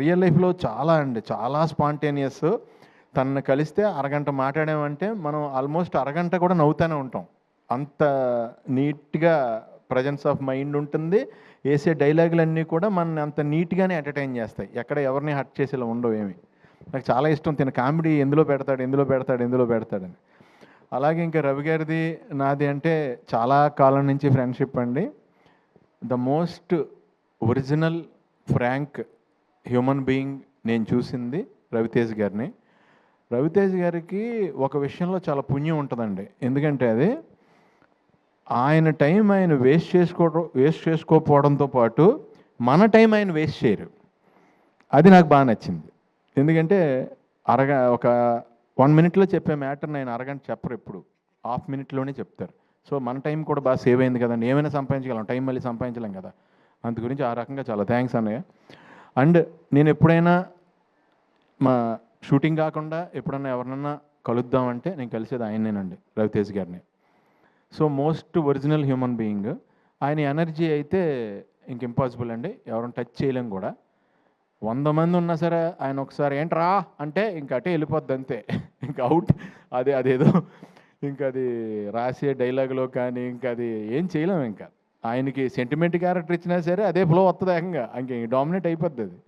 రియల్ లైఫ్లో చాలా స్పాంటేనియస్. తనను కలిస్తే అరగంట మాట్లాడామంటే మనం ఆల్మోస్ట్ అరగంట కూడా నవ్వుతూనే ఉంటాం. అంత నీట్గా ప్రజెన్స్ ఆఫ్ మైండ్ ఉంటుంది. వేసే డైలాగులన్నీ కూడా మన అంత నీట్గానే ఎంటర్టైన్ చేస్తాయి. ఎక్కడ ఎవరిని హర్ట్ చేసేలా ఉండవు ఏమి. నాకు చాలా ఇష్టం తిన కామెడీ ఎందులో పెడతాడని. అలాగే ఇంకా రవి గారిది నాది అంటే చాలా కాలం నుంచి ఫ్రెండ్షిప్ అండి. The most original frank human being నేను చూసింది రవితేజ్ గారిని. రవితేజ్ గారికి ఒక విషయంలో చాలా పుణ్యం ఉంటుందండి. ఎందుకంటే అది ఆయన టైం ఆయన వేస్ట్ చేసుకోకపోవడంతో పాటు మన టైం ఆయన వేస్ట్ చేయరు. అది నాకు బాగా నచ్చింది. ఎందుకంటే ఒక 1 మినిట్లో చెప్పే మ్యాటర్ని ఆయన అరగంట చెప్పరు, ఎప్పుడు ½ మినిట్లోనే చెప్తారు. సో మన టైం కూడా బాగా సేవ్ అయింది కదండి. ఏమైనా సంపాదించగలం, టైం మళ్ళీ సంపాదించలేం కదా. అందు గురించి ఆ రకంగా చాలా థ్యాంక్స్ అన్నయ్య. అండ్ నేను ఎప్పుడైనా మా షూటింగ్ కాకుండా ఎప్పుడన్నా ఎవరినన్నా కలుద్దామంటే నేను కలిసేది ఆయనేనండి, రవితేజ్ గారిని. So most original human being. ఆయన ఎనర్జీ అయితే ఇంక ఇంపాసిబుల్ అండి, ఎవరైనా టచ్ చేయలేం కూడా. 100 మంది ఉన్నా సరే ఆయన ఒకసారి ఏంట్రా అంటే ఇంక అటే వెళ్ళిపోద్ది అంతే, ఇంకా అవుట్. అదేదో ఇంకా అది రాసే డైలాగులో కానీ ఇంకా అది ఏం చేయలేము. ఇంకా ఆయనకి సెంటిమెంట్ క్యారెక్టర్ ఇచ్చినా సరే అదే ఫ్లో వస్తుంది, ఏకంగా ఇంక డామినేట్ అయిపోద్ది అది.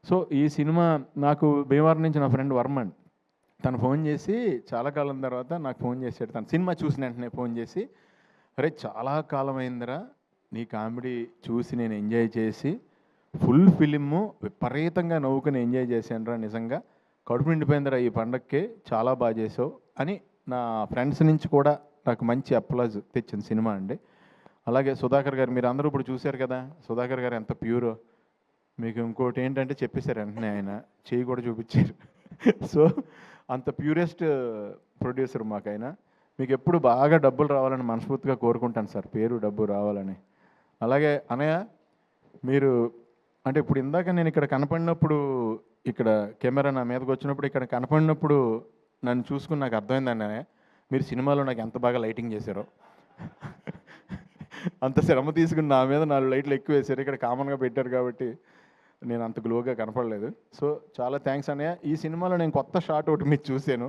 సో ఈ సినిమా నాకు భీమవరం నుంచి నా ఫ్రెండ్ వర్మన్ తను ఫోన్ చేసి చాలా కాలం తర్వాత నాకు ఫోన్ చేశాడు. తను సినిమా చూసిన వెంటనే ఫోన్ చేసి, అరే చాలా కాలం అయిందిరా నీ కామెడీ చూసి నేను ఎంజాయ్ చేసి ఫుల్ ఫిలిము విపరీతంగా నవ్వుకుని ఎంజాయ్ చేశానురా, నిజంగా కడుపు నిండిపోయిందిరా ఈ పండగకి, చాలా బాగా చేసావు అని నా ఫ్రెండ్స్ నుంచి కూడా నాకు మంచి అప్లాజ్ తెచ్చిన సినిమా అండి. అలాగే సుధాకర్ గారు, మీరు అందరూ ఇప్పుడు చూశారు కదా సుధాకర్ గారు ఎంత ప్యూరో. మీకు ఇంకోటి ఏంటంటే చెప్పేశారు వెంటనే, ఆయన చేయి కూడా చూపించారు. సో అంత ప్యూరెస్ట్ ప్రొడ్యూసర్ మాకు ఆయన. మీకు ఎప్పుడు బాగా డబ్బులు రావాలని మనస్ఫూర్తిగా కోరుకుంటాను సార్, పేరు డబ్బు రావాలని. అలాగే అనయ్య, మీరు అంటే ఇప్పుడు ఇందాక నేను ఇక్కడ కనపడినప్పుడు, ఇక్కడ కెమెరా నా మీదకి వచ్చినప్పుడు ఇక్కడ కనపడినప్పుడు నన్ను చూసుకుని నాకు అర్థమైందండి అన్నయ్య, మీరు సినిమాలో నాకు ఎంత బాగా లైటింగ్ చేశారో. అంత శ్రమ తీసుకుని నా మీద 4 లైట్లు ఎక్కువ వేశారు. ఇక్కడ కామన్గా పెట్టారు కాబట్టి నేను అంత గ్లోగా కనపడలేదు. సో చాలా థ్యాంక్స్ అన్నయ్య. ఈ సినిమాలో నేను కొత్త షాట్ ఒకటి మీరు చూశాను.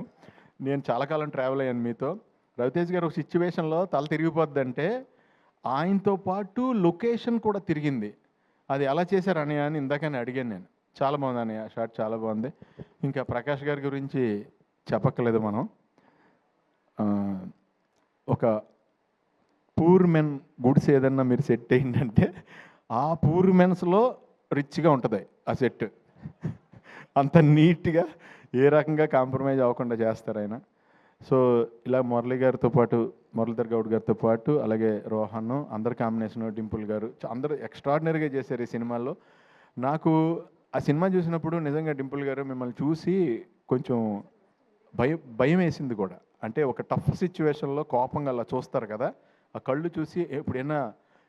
నేను చాలా కాలం ట్రావెల్ అయ్యాను మీతో. రవితేజ్ గారు ఒక సిచ్యువేషన్లో తల తిరిగిపోద్దంటే ఆయనతో పాటు లొకేషన్ కూడా తిరిగింది. అది ఎలా చేశారు అన్నయ్య అని ఇందాకనే అడిగాను నేను. చాలా బాగుంది అన్నయ్య, షాట్ చాలా బాగుంది. ఇంకా ప్రకాష్ గారి గురించి చెప్పక్కలేదు మనం. ఒక పూర్ మెన్ గుడ్స్ ఏదన్నా మీరు సెట్ అయిందంటే ఆ పూర్ మెన్స్లో రిచ్గా ఉంటుంది ఆ సెట్. అంత నీట్గా ఏ రకంగా కాంప్రమైజ్ అవ్వకుండా చేస్తారు ఆయన. సో ఇలా మురళీధర్ గౌడ్ గారితో పాటు అలాగే రోహన్, అందరు కాంబినేషన్, డింపుల్ గారు అందరూ ఎక్స్ట్రాడినరీగా చేశారు ఈ సినిమాలో. నాకు ఆ సినిమా చూసినప్పుడు నిజంగా డింపుల్ గారు మిమ్మల్ని చూసి కొంచెం భయం వేసింది కూడా. అంటే ఒక టఫ్ సిచ్యువేషన్లో కోపంగా అలా చూస్తారు కదా, ఆ కళ్ళు చూసి ఎప్పుడైనా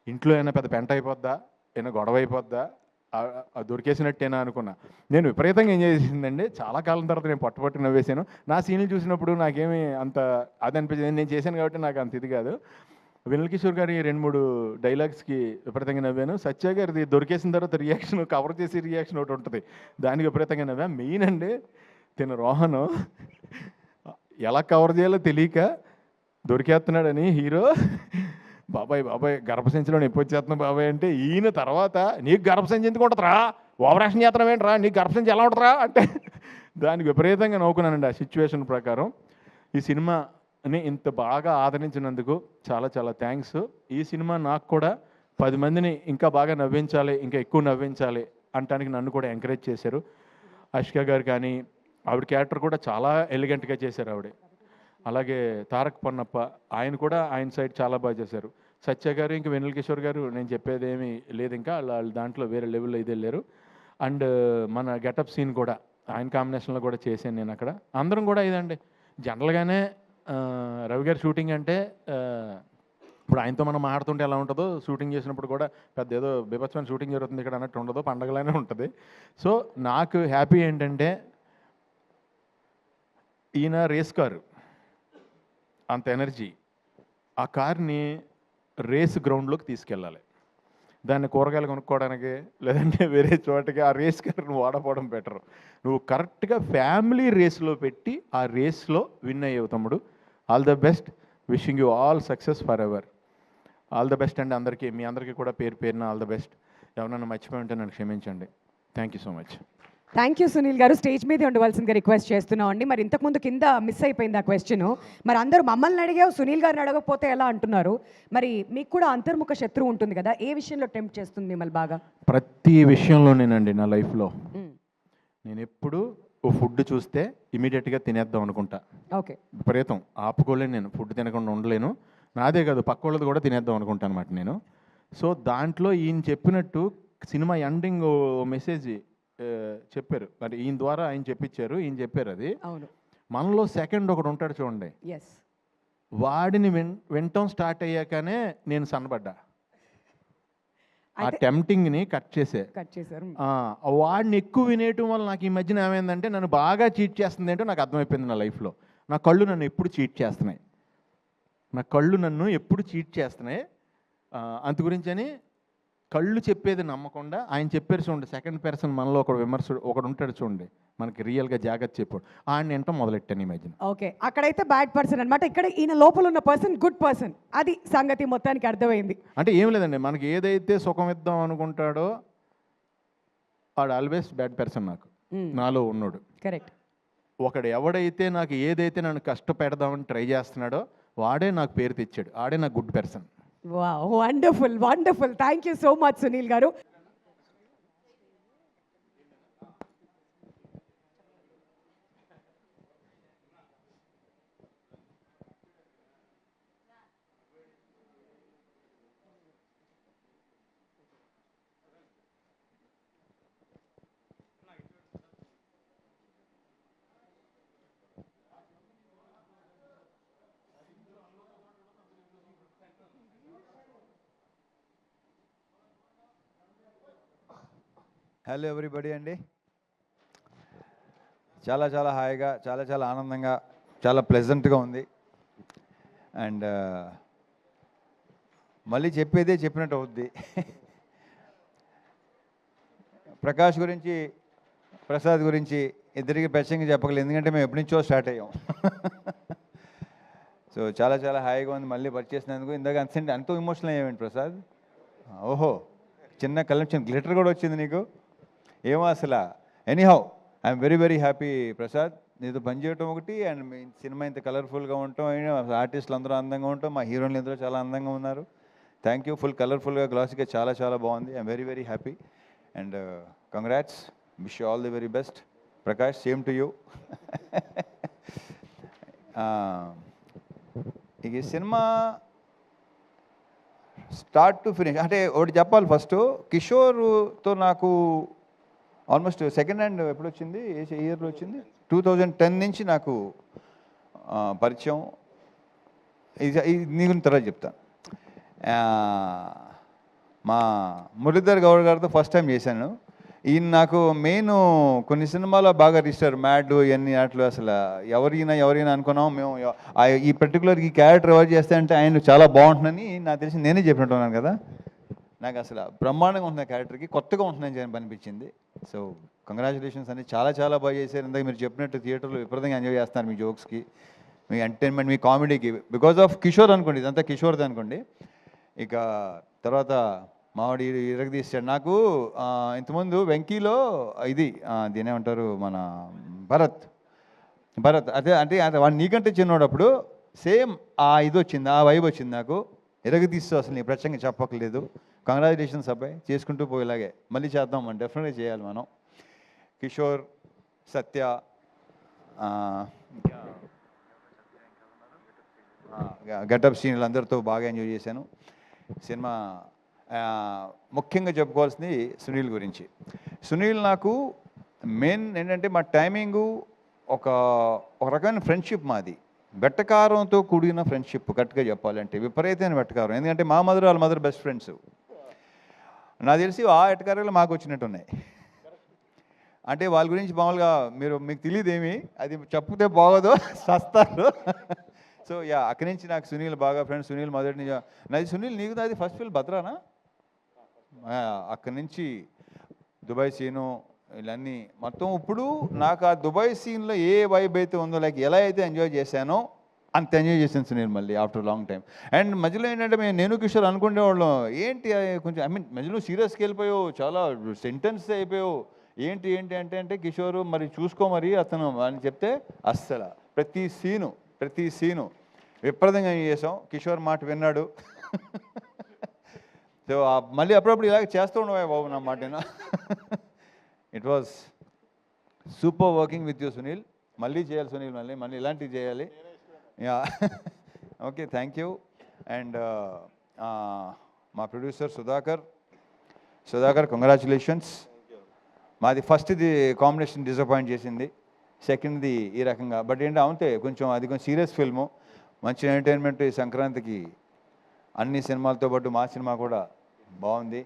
ఇంట్లో అయినా పెద్ద పెంట అయిపోద్దా, ఏమైనా గొడవ అయిపోద్దా, దొరికేసినట్టేనా అనుకున్నా. నేను విపరీతంగా ఎంజాయ్ చేసిందండి. చాలా కాలం తర్వాత నేను పట్టుపట్టి నవ్వేశాను. నా సీన్లు చూసినప్పుడు నాకేమీ అంత అది అనిపించింది, నేను చేశాను కాబట్టి నాకు అంత ఇది కాదు. వెన్నెల కిషోర్ గారి 2-3 డైలాగ్స్కి విపరీతంగా నవ్వాను. సత్య గారిది దొరికేసిన తర్వాత రియాక్షన్, కవర్ చేసే రియాక్షన్ ఒకటి ఉంటుంది, దానికి విపరీతంగా నవ్వా. మెయిన్ అండి తిన రోహను ఎలా కవర్ చేయాలో తెలియక దొరికేస్తున్నాడని హీరో బాబాయ్ బాబాయ్ గర్భసంచిలో నొప్పి వచ్చేస్తున్నా బాబాయ్ అంటే, ఈయన తర్వాత నీకు గర్భసంచి ఎందుకు ఉంటుందిరా, ఓవరాక్షన్ చేస్తున్నావు ఏంట్రా, నీకు గర్భసంచి ఎలా ఉంటుందిరా అంటే దానికి విపరీతంగా నవ్వుకున్నానండి ఆ సిచ్యువేషన్ ప్రకారం. ఈ సినిమాని ఇంత బాగా ఆదరించినందుకు చాలా చాలా థ్యాంక్స్. ఈ సినిమా నాకు కూడా 10 మందిని ఇంకా బాగా నవ్వించాలి, ఇంకా ఎక్కువ నవ్వించాలి అంటానికి నన్ను కూడా ఎంకరేజ్ చేశారు. ఆషికా గారు కానీ, ఆవిడ క్యారెక్టర్ కూడా చాలా ఎలిగెంట్గా చేశారు ఆవిడ. అలాగే తారక్ పొన్నప్ప, ఆయన కూడా ఆయన సైడ్ చాలా బాగా చేశారు. సత్య గారు, ఇంకా వెన్నెల కిషోర్ గారు, నేను చెప్పేది ఏమీ లేదు, ఇంకా వాళ్ళు దాంట్లో వేరే లెవెల్లో ఇది వెళ్ళారు. అండ్ మన గెటప్ సీన్ కూడా ఆయన కాంబినేషన్లో కూడా చేశాను నేను అక్కడ. అందరం కూడా ఇదండి జనరల్గానే రవి గారి షూటింగ్ అంటే ఇప్పుడు ఆయనతో మనం మాట్లాడుతుంటే ఎలా ఉంటుందో, షూటింగ్ చేసినప్పుడు కూడా పెద్ద ఏదో బీభత్సమైన షూటింగ్ జరుగుతుంది ఇక్కడ అన్నట్టు ఉండదు, పండగలానే ఉంటుంది. సో నాకు హ్యాపీ ఏంటంటే ఈయన రేస్ కారు అంత ఎనర్జీ, ఆ కార్ని రేస్ గ్రౌండ్లోకి తీసుకెళ్ళాలి. దాన్ని కూరగాయలు కొనుక్కోవడానికి లేదంటే వేరే చోటకి ఆ రేస్ కారును వాడపోవడం బెటరు. నువ్వు కరెక్ట్గా ఫ్యామిలీ రేస్లో పెట్టి ఆ రేస్లో విన్ అయ్యేవు తమ్ముడు. All the best, wishing you all success for ever. All the best అండి అందరికీ, మీ అందరికీ కూడా పేరు పేరున ఆల్ ద బెస్ట్. ఎవరన్నా మర్చిపోయి ఉంటే నన్ను క్షమించండి. Thank you so much. Thank you Sunil గారు. స్టేజ్ మీద ఉండవలసిందిగా రిక్వెస్ట్ చేస్తున్నాం అండి. మరి ఇంతకుముందు కింద మిస్ అయిపోయింది ఆ క్వశ్చన్. మరి అందరూ మమ్మల్ని అడిగావు, సునీల్ గారిని అడగకపోతే ఎలా అంటున్నారు. మరి మీకు కూడా అంతర్ముఖ శత్రువు ఉంటుంది కదా, ఏ విషయంలో టెంప్ట్ చేస్తుంది మిమ్మల్ని బాగా? ప్రతి విషయంలోనేనండి నా లైఫ్లో. నేను ఎప్పుడు ఓ ఫుడ్ చూస్తే ఇమీడియట్గా తినేద్దాం అనుకుంటా. ఓకే. విపరీతం ఆపుకోలేను, నేను ఫుడ్ తినకుండా ఉండలేను. నాదే కాదు పక్క వాళ్ళది కూడా తినేద్దాం అనుకుంటాను అనమాట నేను. సో దాంట్లో ఈయన చెప్పినట్టు సినిమా ఎండింగ్ మెసేజ్ చెప్పారు, మరి ఈయన ద్వారా ఆయన చెప్పించారు, ఈయన చెప్పారు అది. అవును. మనలో సెకండ్ ఒకడు ఉంటాడు చూడండి, ఎస్, వాడిని వినటం స్టార్ట్ అయ్యాకనే నేను సన్నబడ్డా. ఆ టెంప్టింగ్ని కట్ చేశారు. వాడిని ఎక్కువ వినేయటం వల్ల నాకు ఈ మధ్యన ఏమైందంటే నన్ను బాగా చీట్ చేస్తుంది ఏంటో నాకు అర్థమైపోయింది నా లైఫ్లో. నా కళ్ళు నన్ను ఎప్పుడు చీట్ చేస్తున్నాయి, అందు గురించని కళ్ళు చెప్పేది నమ్మకుండా ఆయన చెప్పారు చూడండి, సెకండ్ పర్సన్ మనలో ఒకడు ఉంటాడు చూడండి, మనకి రియల్గా జాగ్రత్త చెప్పాడు, ఆయన వింటాం మొదలెట్టాను ఈ మధ్యన. ఓకే, అక్కడైతే బ్యాడ్ పర్సన్ అనమాట, ఇక్కడ ఈయన లోపల ఉన్న పర్సన్ గుడ్ పర్సన్. అది సంగతి మొత్తానికి అర్థమైంది. అంటే ఏం లేదండి, మనకి ఏదైతే సుఖం ఇద్దాం అనుకుంటాడో వాడు ఆల్వేస్ బ్యాడ్ పర్సన్ నాకు, నాలో ఉన్నాడు. కరెక్ట్. ఒకడు ఎవడైతే నాకు ఏదైతే నన్ను కష్టపెడదామని ట్రై చేస్తున్నాడో వాడే నాకు పేరు తెచ్చాడు, ఆడే నాకు good person. Wow, wonderful wonderful. Thank you so much Sunil గారు. హలో ఎవ్రీబడి అండి. చాలా చాలా హాయిగా, చాలా చాలా ఆనందంగా, చాలా ప్లెజెంట్గా ఉంది. అండ్ మళ్ళీ చెప్పేదే చెప్పినట్టు అవుద్ది. ప్రకాష్ గురించి, ప్రసాద్ గురించి ఇద్దరికి ప్రత్యేకంగా చెప్పగలేదు, ఎందుకంటే మేము ఎప్పటి నుంచో స్టార్ట్ అయ్యాం. సో చాలా చాలా హాయిగా ఉంది మళ్ళీ పరిచేసినందుకు. ఇందాక ఎంతో ఎమోషనల్ అయ్యామండి ప్రసాద్. ఓహో, చిన్న కళ్ళ చిన్న గ్లిటర్ కూడా వచ్చింది నీకు, ఏమో అసలు. Anyhow I'm very very happy Prasad, నీతో పనిచేయటం ఒకటి, అండ్ మీ సినిమా ఇంత కలర్ఫుల్గా ఉండటం, ఆర్టిస్టులు అందరూ అందంగా ఉండటం, మా హీరోయిన్లు అందరూ చాలా అందంగా ఉన్నారు. Thank you. ఫుల్ కలర్ఫుల్గా, గ్లాసీగా చాలా చాలా బాగుంది. I'm very very happy and congrats. Wish you all the very best. Prakash, same to you. ఇక ఈ సినిమా స్టార్ట్ టు ఫినిష్ అంటే ఒకటి చెప్పాలి. ఫస్ట్ కిషోర్తో నాకు ఆల్మోస్ట్ సెకండ్ హ్యాండ్ ఎప్పుడు వచ్చింది, ఏ ఇయర్లో వచ్చింది, 2010 నుంచి నాకు పరిచయం. ఇది నీ గురించి తర్వాత చెప్తాను. మా మురళీధర్ గౌడ్ గారితో ఫస్ట్ టైం చేశాను. ఈయన నాకు మెయిన్ కొన్ని సినిమాలో బాగా రిజిస్టర్, మ్యాడ్ ఇవన్నీ ఆటలు, అసలు ఎవరైనా అనుకున్నాం మేము. ఈ పర్టికులర్ ఈ క్యారెక్టర్ ఎవరు చేస్తే అంటే ఆయన చాలా బాగుంటుందని నాకు తెలిసి నేనే చెప్పినట్టున్నాను కదా. నాకు అసలు బ్రహ్మాండంగా ఉంటున్న క్యారెక్టర్కి, కొత్తగా ఉంటుందని అనిపించింది. సో కంగ్రాచులేషన్స్ అని చాలా చాలా బాగా చేశారు. ఇందాక మీరు చెప్పినట్టు థియేటర్లో విపరీతంగా ఎంజాయ్ చేస్తున్నారు మీ జోక్స్కి, మీ ఎంటర్టైన్మెంట్, మీ కామెడీకి. బికాజ్ ఆఫ్ కిషోర్ అనుకోండి, ఇదంతా కిషోర్ది అనుకోండి. ఇక తర్వాత మావాడి ఇరగదీశాడు. నాకు ఇంతకుముందు వెంకీలో ఇది దీని ఏమంటారు, మన భరత్ అదే అంటే వాడు నీకంటే చిన్నోడప్పుడు సేమ్ ఇది వచ్చింది, ఆ వైబ్ వచ్చింది నాకు. ఇరగదీస్తూ అసలు నీ ప్రత్యేకంగా చెప్పక్కర్లేదు. కంగ్రాచులేషన్స్ అబ్బాయి, చేసుకుంటూ పోయేలాగే మళ్ళీ చేద్దాం, మనం డెఫినెట్గా చేయాలి మనం. కిషోర్, సత్య, గెటప్ సీన్లు అందరితో బాగా ఎంజాయ్ చేశాను సినిమా. ముఖ్యంగా చెప్పుకోవాల్సింది సునీల్ గురించి. సునీల్ నాకు మెయిన్ ఏంటంటే మా టైమింగు ఒక రకమైన ఫ్రెండ్షిప్ మాది. వెట్టకారంతో కూడిన ఫ్రెండ్షిప్, కరెక్ట్గా చెప్పాలంటే విపరీతమైన వెట్టకారం. ఎందుకంటే మా మదర్ వాళ్ళ మదర్ బెస్ట్ ఫ్రెండ్స్. నాకు తెలిసి ఆ ఎట్టకారాలు మాకు వచ్చినట్టు ఉన్నాయి. అంటే వాళ్ళ గురించి మామూలుగా మీకు తెలియదేమి, అది చెప్తే బాగోదు, సస్తారు. సో అక్కడి నుంచి నాకు సునీల్ బాగా ఫ్రెండ్స్. సునీల్ మొదటి నుంచి నాది సునీల్, నీకు నాది ఫస్ట్ ఫిల్మ్ భద్రానా? అక్కడి నుంచి దుబాయ్ సీను ఇవన్నీ మొత్తం. ఇప్పుడు నాకు ఆ దుబాయ్ సీన్లో ఏ వైబ్ అయితే ఉందో, లైక్ ఎలా అయితే ఎంజాయ్ చేశానో అంత ఎంజాయ్ చేశాను సునీల్ మళ్ళీ ఆఫ్టర్ లాంగ్ టైం. అండ్ మధ్యలో ఏంటంటే నేను కిషోర్ అనుకునేవాళ్ళం, ఏంటి కొంచెం మధ్యలో సీరియస్కి వెళ్ళిపోయావు, చాలా సెంటెన్స్ అయిపోయావు, ఏంటి అంటే కిషోర్ మరి చూసుకో మరి అతను అని చెప్తే అస్సలు ప్రతి సీను విపరీతంగా చేసాం. కిషోర్ మాట విన్నాడు. సో మళ్ళీ అప్పుడప్పుడు ఇలాగ చేస్తూ ఉండవా బాబు నా మాట. It was super working with you Sunil. మళ్ళీ చేయాలి సునీల్, మళ్ళీ ఇలాంటివి చేయాలి. Okay, thank you. అండ్ మా ప్రొడ్యూసర్ సుధాకర్ కంగ్రాచులేషన్స్. మాది ఫస్ట్ది కాంబినేషన్ డిసప్పాయింట్ చేసింది, సెకండ్ది ఈ రకంగా. బట్ అవుతే కొంచెం అది కొంచెం సీరియస్ ఫిల్ము, మంచి ఎంటర్టైన్మెంట్. ఈ సంక్రాంతికి అన్ని సినిమాలతో పాటు మా సినిమా కూడా బాగుంది.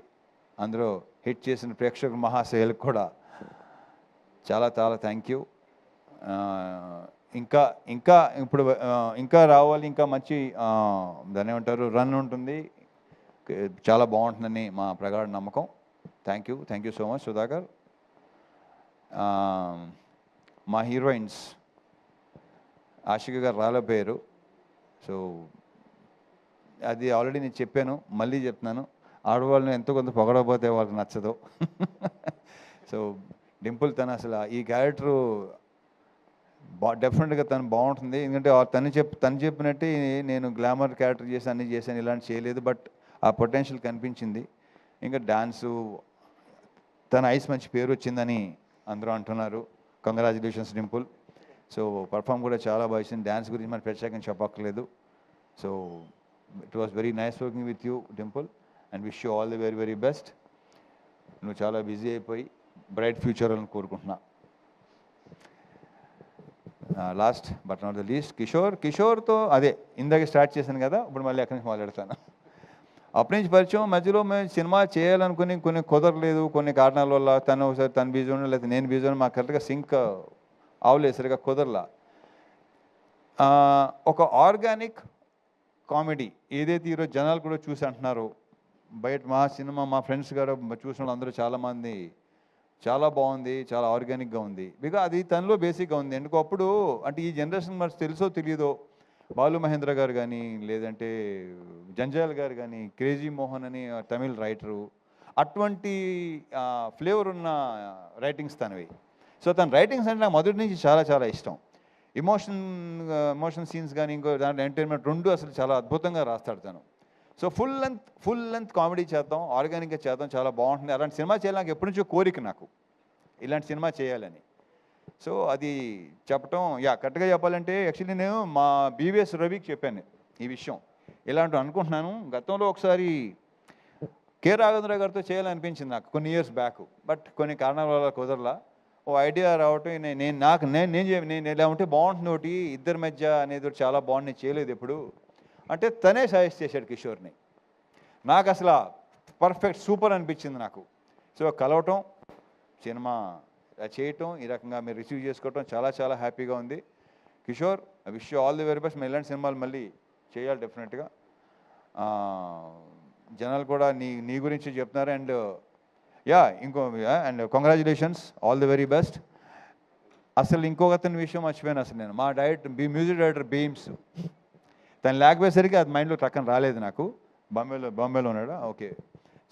అందులో హిట్ చేసిన ప్రేక్షకుల మహాశయులకు కూడా చాలా చాలా థ్యాంక్ యూ. ఇంకా రావాలి, ఇంకా మంచి దాన్ని ఏమంటారు రన్ ఉంటుంది, చాలా బాగుంటుందని మా ప్రగాఢ నమ్మకం. Thank you so much Sudhakar. మా హీరోయిన్స్ ఆషిక గారు రాలేపోయారు. సో అది ఆల్రెడీ నేను చెప్పాను, మళ్ళీ చెప్తున్నాను. ఆడవాళ్ళని ఎంతో కొంత పొగడకపోతే వాళ్ళకి నచ్చదు. సో డింపుల్ తను అసలు ఈ క్యారెక్టరు డెఫినెట్గా తను బాగుంటుంది. ఎందుకంటే తను చెప్పినట్టే నేను గ్లామర్ క్యారెక్టర్ అన్నీ చేశాను, ఇలాంటి చేయలేదు. బట్ ఆ పొటెన్షియల్ కనిపించింది. ఇంకా డాన్సు, తన ఐస్ మంచి పేరు వచ్చిందని అందరూ అంటున్నారు. కంగ్రాచులేషన్స్ డింపుల్. సో పర్ఫామ్ కూడా చాలా బాగా ఇచ్చింది. డ్యాన్స్ గురించి మనం ప్రత్యేకంగా చెప్పక్కర్లేదు. So it was very nice working with you Dimple and wish you all the very very best. నువ్వు చాలా బిజీ అయిపోయి బ్రైట్ ఫ్యూచర్ అని కోరుకుంటున్నా. Last but not the least కిషోర్తో అదే ఇందాక స్టార్ట్ చేశాను కదా, ఇప్పుడు మళ్ళీ అక్కడి నుంచి మాట్లాడతాను. అప్పటి నుంచి పరిచయం. మధ్యలో మేము సినిమా చేయాలనుకుని కొన్ని కుదరలేదు, కొన్ని కారణాల వల్ల. తను ఒకసారి తను బిజీ ఉండడం, లేకపోతే నేను బిజీ ఉండడం, మాకు కరెక్ట్గా సింక్ అవలేదు, సరిగా కుదరలా. ఒక ఆర్గానిక్ కామెడీ ఏదైతే ఈరోజు జనాలు కూడా చూసి అంటున్నారు, బయట మా సినిమా మా ఫ్రెండ్స్ గారు చూసిన వాళ్ళు అందరూ చాలామంది చాలా బాగుంది, చాలా ఆర్గానిక్గా ఉంది. బికాజ్ అది తనలో బేసిక్గా ఉంది. ఎందుకు అప్పుడు అంటే ఈ జనరేషన్ మరి తెలుసో తెలియదో, బాలు మహేంద్ర గారు కానీ, లేదంటే జంజాల్ గారు కానీ, క్రేజీ మోహన్ అని తమిళ్ రైటరు, అటువంటి ఫ్లేవర్ ఉన్న రైటింగ్స్ తనవి. సో తన రైటింగ్స్ అంటే నాకు మొదటి నుంచి చాలా చాలా ఇష్టం. ఎమోషన్ సీన్స్ కానీ ఇంకో దాంట్లో ఎంటర్టైన్మెంట్ రెండు అసలు చాలా అద్భుతంగా రాస్తాడు తను. సో ఫుల్ లెంత్ కామెడీ చేద్దాం, ఆర్గానిక్గా చేద్దాం, చాలా బాగుంటుంది. అలాంటి సినిమా చేయాలి నాకు ఎప్పటి నుంచో కోరిక, నాకు ఇలాంటి సినిమా చేయాలని. సో అది చెప్పటం కరెక్ట్గా చెప్పాలంటే యాక్చువల్లీ నేను మా బీవీఎస్ రవికి చెప్పాను ఈ విషయం. ఇలాంటి అనుకుంటున్నాను. గతంలో ఒకసారి కె రాఘవేంద్ర గారితో చేయాలనిపించింది నాకు కొన్ని ఇయర్స్ బ్యాక్. బట్ కొన్ని కారణాల వల్ల కుదరలా. ఓ ఐడియా రావటం నేను ఎలా ఉంటే బాగుంటుంది, ఒకటి ఇద్దరి మధ్య అనేది చాలా బాగుంది, నేను చేయలేదు ఎప్పుడు అంటే తనే సజెస్ట్ చేశాడు కిషోర్ని. నాకు అసలు పర్ఫెక్ట్ సూపర్ అనిపించింది నాకు. సో కలవటం, సినిమా చేయటం, ఈ రకంగా మీరు రిసీవ్ చేసుకోవటం చాలా చాలా హ్యాపీగా ఉంది. Kishore, I wish you all the very best. ఇలాంటి సినిమాలు మళ్ళీ చేయాలి డెఫినెట్గా. జనాలు కూడా నీ గురించి చెప్తున్నారు. And yeah and congratulations, all the very best. అసలు ఇంకొక అతని విషయం మర్చిపోయాను అసలు నేను. మా మ్యూజిక్ డైరెక్టర్ బీమ్స్, తను లేకపోయేసరికి అది మైండ్లో టక్కన రాలేదు నాకు. బాంబేలో ఉన్నాడా? ఓకే.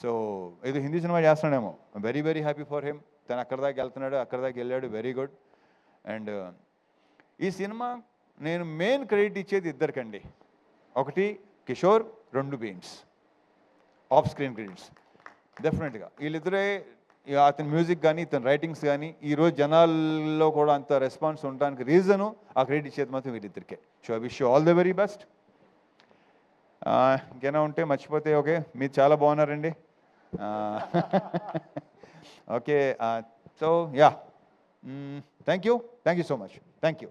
సో ఏదో హిందీ సినిమా చేస్తున్నాడేమో. Very very happy for him. తను అక్కడ దాకా వెళ్తున్నాడు, అక్కడ దాకా వెళ్ళాడు. Very good. అండ్ ఈ సినిమా నేను మెయిన్ క్రెడిట్ ఇచ్చేది ఇద్దరికండి. ఒకటి కిషోర్, రెండు బీమ్స్. ఆఫ్ స్క్రీన్ క్రెడిట్స్ డెఫినెట్గా వీళ్ళిద్దరే. అతని మ్యూజిక్ కానీ ఇతని రైటింగ్స్ కానీ ఈరోజు జనాల్లో కూడా అంత రెస్పాన్స్ ఉండడానికి రీజను ఆ క్రెడిట్ ఇచ్చేది మాత్రం వీళ్ళిద్దరికే. So I wish you all the very best. ఇంకేనా ఉంటే మర్చిపోతే ఓకే. మీరు చాలా బాగున్నారండి. Okay. So yeah, thank you so much. Thank you.